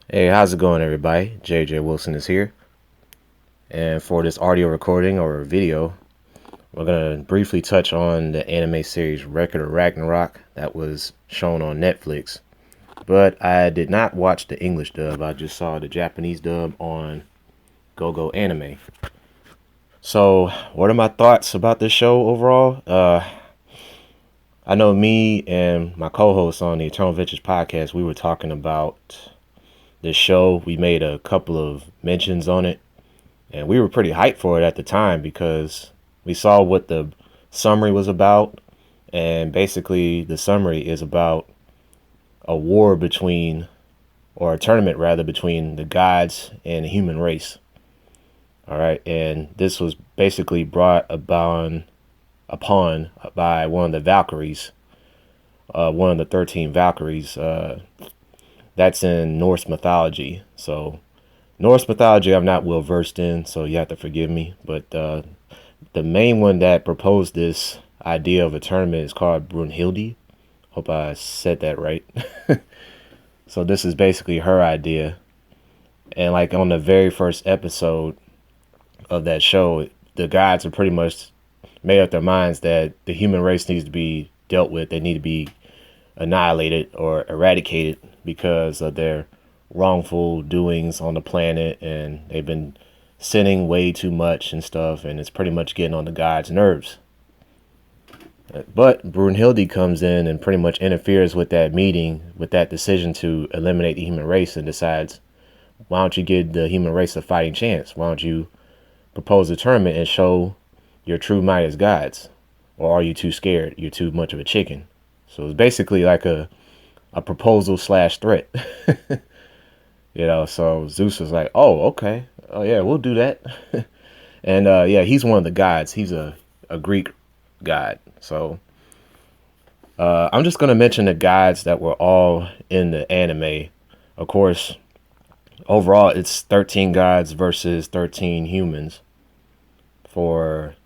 Hey, how's it going, everybody? JJ Wilson is here. And for this audio recording or video, we're going to briefly touch on the anime series Record of Ragnarok that was shown on Netflix. But I did not watch the English dub, I just saw the Japanese dub on GoGo Anime. So, what are my thoughts about this show overall? I know me and my co host on the Eternal Ventures podcast, we were talking about this show. We made a couple of mentions on it. And we were pretty hyped for it at the time because we saw what the summary was about. And basically, the summary is about a war between, or a tournament rather, between the gods and the human race. All right. And this was basically brought upon by one of the Valkyries, one of the 13 Valkyries. That's in Norse mythology. So Norse mythology I'm not well versed in, so you have to forgive me. But the main one that proposed this idea of a tournament is called Brunhilde. Hope I said that right. So this is basically her idea. And like on the very first episode of that show, the gods are pretty much made up their minds that the human race needs to be dealt with. They need to be annihilated or eradicated because of their wrongful doings on the planet, and they've been sinning way too much and stuff, and it's pretty much getting on the gods' nerves. But Brunhilde comes in and pretty much interferes with that meeting, with that decision to eliminate the human race, and decides, why don't you give the human race a fighting chance? Why don't you propose a tournament and show your true might as gods? Or are you too scared? You're too much of a chicken. So it's basically like a proposal slash threat. So Zeus was like, oh, okay. Oh, yeah, we'll do that. And yeah, he's one of the gods. He's a Greek god. So I'm just going to mention the gods that were all in the anime. Of course, overall, it's 13 gods versus 13 humans for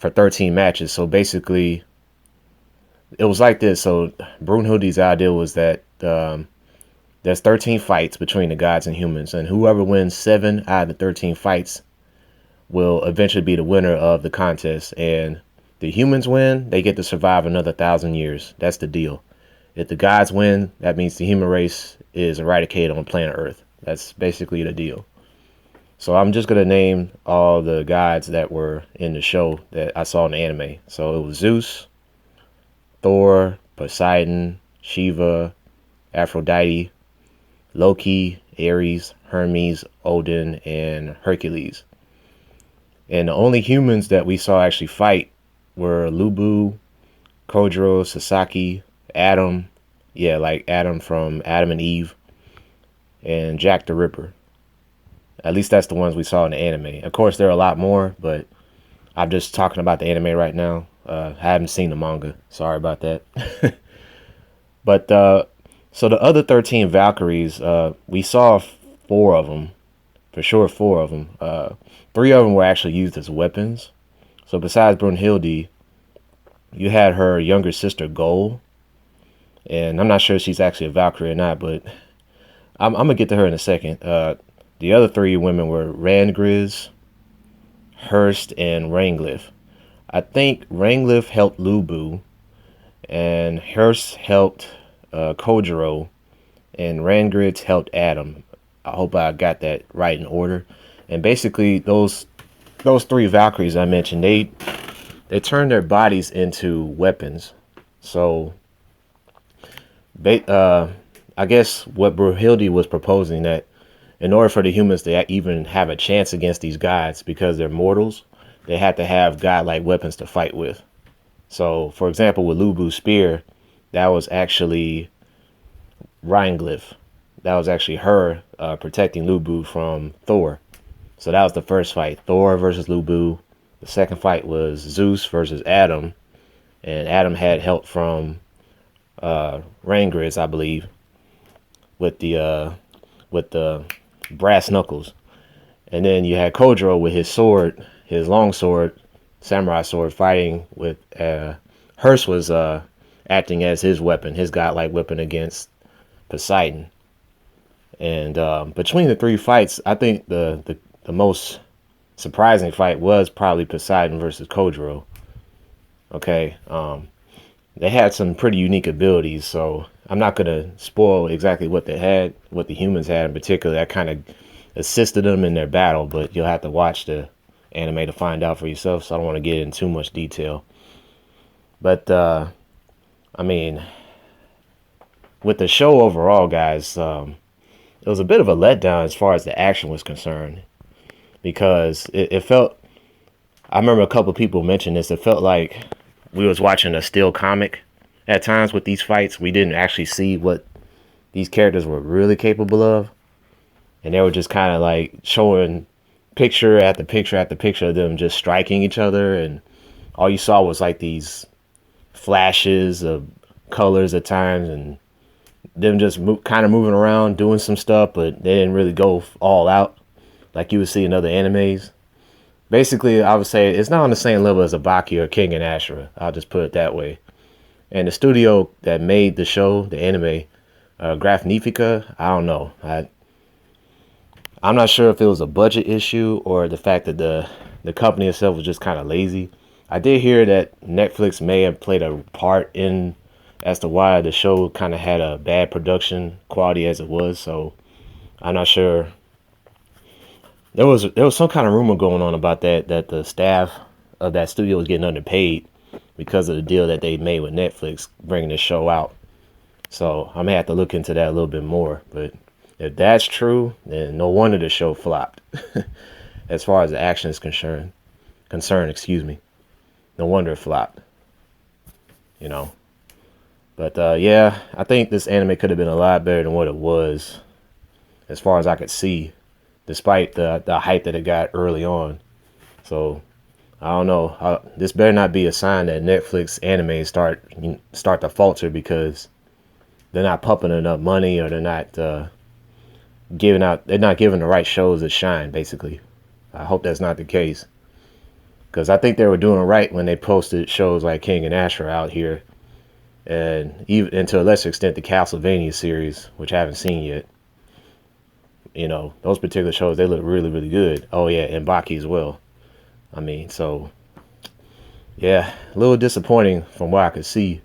13 matches. So basically, it was like this. So Brunhilde's idea was that there's 13 fights between the gods and humans, and whoever wins 7 out of the 13 fights will eventually be the winner of the contest. And the humans win, they get to survive another 1,000 years. That's the deal. If the gods win, that means the human race is eradicated on planet Earth. That's basically the deal. So I'm just going to name all the gods that were in the show that I saw in the anime. So it was Zeus, Thor, Poseidon, Shiva, Aphrodite, Loki, Ares, Hermes, Odin, and Hercules. And the only humans that we saw actually fight were Lubu, Kojiro, Sasaki, Adam, yeah, like Adam from Adam and Eve, and Jack the Ripper. At least that's the ones we saw in the anime. Of course, there are a lot more, but I'm just talking about the anime right now. I haven't seen the manga. Sorry about that. But so the other 13 Valkyries, we saw 4 of them, for sure 4 of them. 3 of them were actually used as weapons. So besides Brunhilde, you had her younger sister Gol, and I'm not sure if she's actually a Valkyrie or not, but I'm gonna get to her in a second. The other 3 women were Rangriz, Hurst, and Ranglif. I think Ranglif helped Lubu, and Hurst helped Kojiro, and Rangriz helped Adam. I hope I got that right in order. And basically, those 3 Valkyries I mentioned, they turned their bodies into weapons. So, I guess what Brunhilde was proposing, that in order for the humans to even have a chance against these gods, because they're mortals, they had to have godlike weapons to fight with. So, for example, with Lubu's spear, that was actually Rhinglyph. That was actually her protecting Lubu from Thor. So that was the first fight, Thor versus Lubu. The second fight was Zeus versus Adam, and Adam had help from Rangriz, I believe, with the brass knuckles. And then you had Kojiro with his sword, his long sword, samurai sword, fighting with Hurst was acting as his weapon, his godlike weapon against Poseidon. And between the three fights, I think the most surprising fight was probably Poseidon versus Kojiro. Okay, they had some pretty unique abilities, so I'm not gonna spoil exactly what they had, what the humans had in particular. That kind of assisted them in their battle, but you'll have to watch the anime to find out for yourself. So I don't want to get in too much detail. But I mean, with the show overall, guys, it was a bit of a letdown as far as the action was concerned, because it felt. I remember a couple of people mentioned this. It felt like we was watching a still comic at times with these fights. We didn't actually see what these characters were really capable of, and they were just kind of like showing picture after picture after picture of them just striking each other, and all you saw was like these flashes of colors at times, and them just kind of moving around doing some stuff, but they didn't really go all out like you would see in other animes. Basically, I would say it's not on the same level as Abaki or King and Ashura. I'll just put it that way. And the studio that made the show, the anime, Grafnifica, I don't know. I'm not sure if it was a budget issue or the fact that the company itself was just kind of lazy. I did hear that Netflix may have played a part in as to why the show kind of had a bad production quality as it was. So I'm not sure. There was some kind of rumor going on about that the staff of that studio was getting underpaid because of the deal that they made with Netflix bringing the show out. So I may have to look into that a little bit more. But if that's true, then no wonder the show flopped. As far as the action is concerned, excuse me. No wonder it flopped. You know. But yeah, I think this anime could have been a lot better than what it was, as far as I could see, despite the hype that it got early on. So I don't know. This better not be a sign that Netflix anime start to falter because they're not pumping enough money, or they're not giving the right shows a shine. Basically, I hope that's not the case, because I think they were doing right when they posted shows like King and Ashura out here, and to a lesser extent the Castlevania series, which I haven't seen yet. You know, those particular shows, they look really, really good. Oh yeah, and Baki as well. I mean, so yeah, a little disappointing from what I could see,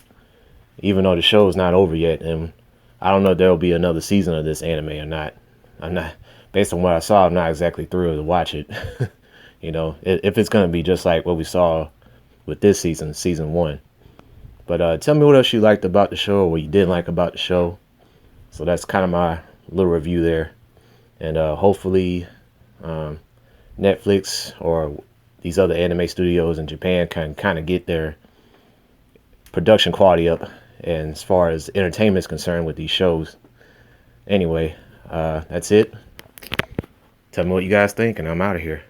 even though the show is not over yet, and I don't know if there'll be another season of this anime or not. I'm not, based on what I saw, I'm not exactly thrilled to watch it. You know, if it's gonna be just like what we saw with this season 1. But tell me what else you liked about the show, or what you didn't like about the show. So that's kind of my little review there. And hopefully Netflix or these other anime studios in Japan can kind of get their production quality up, and as far as entertainment is concerned with these shows. Anyway, that's it. Tell me what you guys think, and I'm out of here.